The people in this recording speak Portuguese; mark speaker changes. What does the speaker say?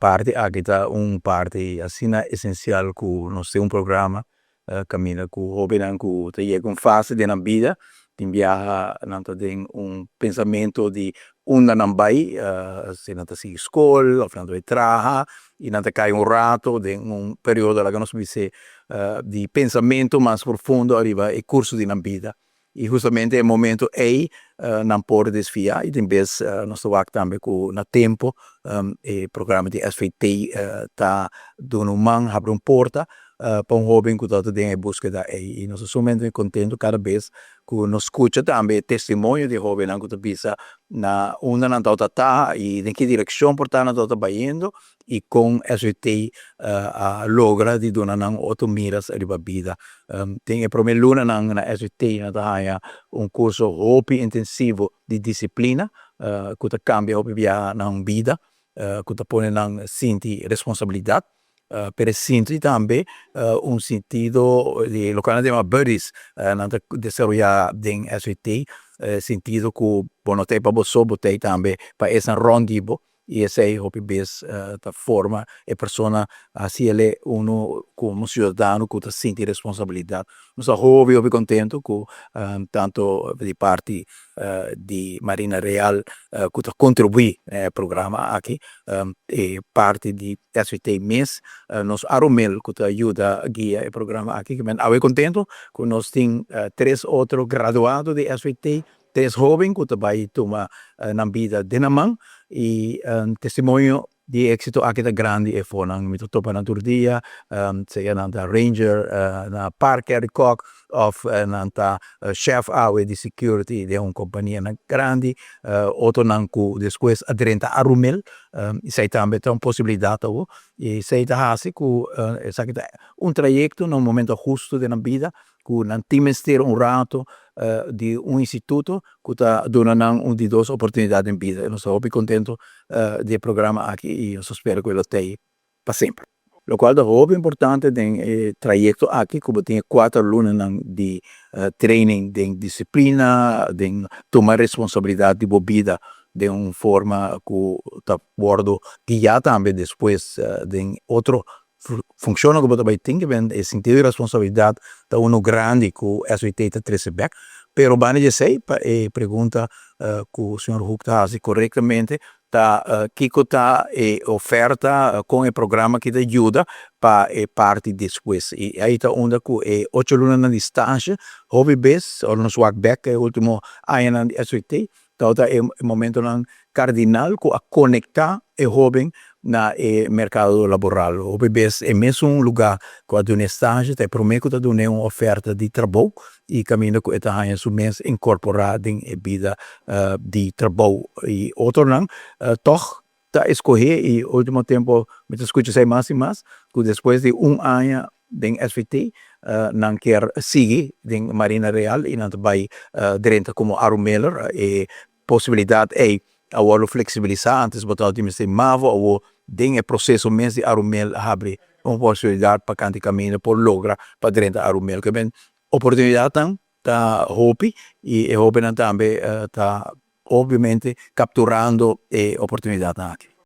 Speaker 1: parte aqui tá parte assim essencial que nós temos programa caminha com hobennan que tem fase de na vida tem viaja nanto tem pensamento de onda não vai se nanto si escola ou nanto vai trabalhar e nanto cai rato de período lá que nós visse de pensamento mais profundo arriva e curso de na vida. E justamente o momento aí não pode desviar e talvez nós trabalhamos também com no tempo e programa de SVT está dando abre porta para jovem que está em busca aí e nós somos muito contentos cada vez que nós escuta também testemunho de jovem que está visa na onde não está e em que direção por estar não está indo e com SVT logra de dar outras miras a vida. Tem a Prome na SVT na curso hopi intensivo de disciplina que cambia hopi via na vida que põe na senti responsabilidade per esempio também sentido de lo que nós chamamos buddies na desaroya den SVT sentido que bono tem para você botei também para essa rondibo e esse aí hopi bes da forma e persona assim ele como cidadão que sente responsabilidade nós hopi contento que tanto de parte di Marina Real que contribui ao programa aqui e parte di SVT MES nos arumel que ajuda a guia o programa aqui que eu contento que nós temos 3 outros graduados de SVT 3 jovens que vai tomar na vida de Eman e testemunho de êxito aqui da grande e fora me topa na turdia seja na ranger na parque cock of na chef awe de security de companhia na grande outro nanku después aderenta a rumel e sei também tem possibilidade e sei da hasi ku trajecto no momento justo de na vida que não timester rato de instituto que está dando de 2 oportunidades em vida. Eu estou muito contento do programa aqui e eu espero que ele tenha para sempre. O qual é muito importante no trajecto aqui, que tem 4 alunos de training, de disciplina, de tomar responsabilidade de vida de uma forma que está bordo guiar também depois de outro funciona como também tem que ver o sentido de responsabilidade da grande que o SVT está recebendo, pero bane de sei e pergunta que o senhor Huck está corretamente tá que está oferta com o programa que te ajuda para parte depois e aí está onde que 8 alunos na distância hobby base ou no swag back o último ano na SVT então é o momento cardinal que a conectar o jovem na mercado laboral. O BBS é mesmo lugar que a uma estágio te promete que uma oferta de trabalho e caminho que está em mês incorporado em vida de trabalho e outro não toch está escolher e último tempo me escuta sei mais e mais que depois de ano em SVT não quer seguir em Marina Real e não vai direto como arumeler e possibilidade é a flexibilizar antes botar o time sem mavo ou tem o processo mesmo de arumel abre uma possibilidade para cantar caminho por lograr para dentro arumel que bem oportunidade tá hopi e hobennan também tá obviamente capturando a oportunidade aqui.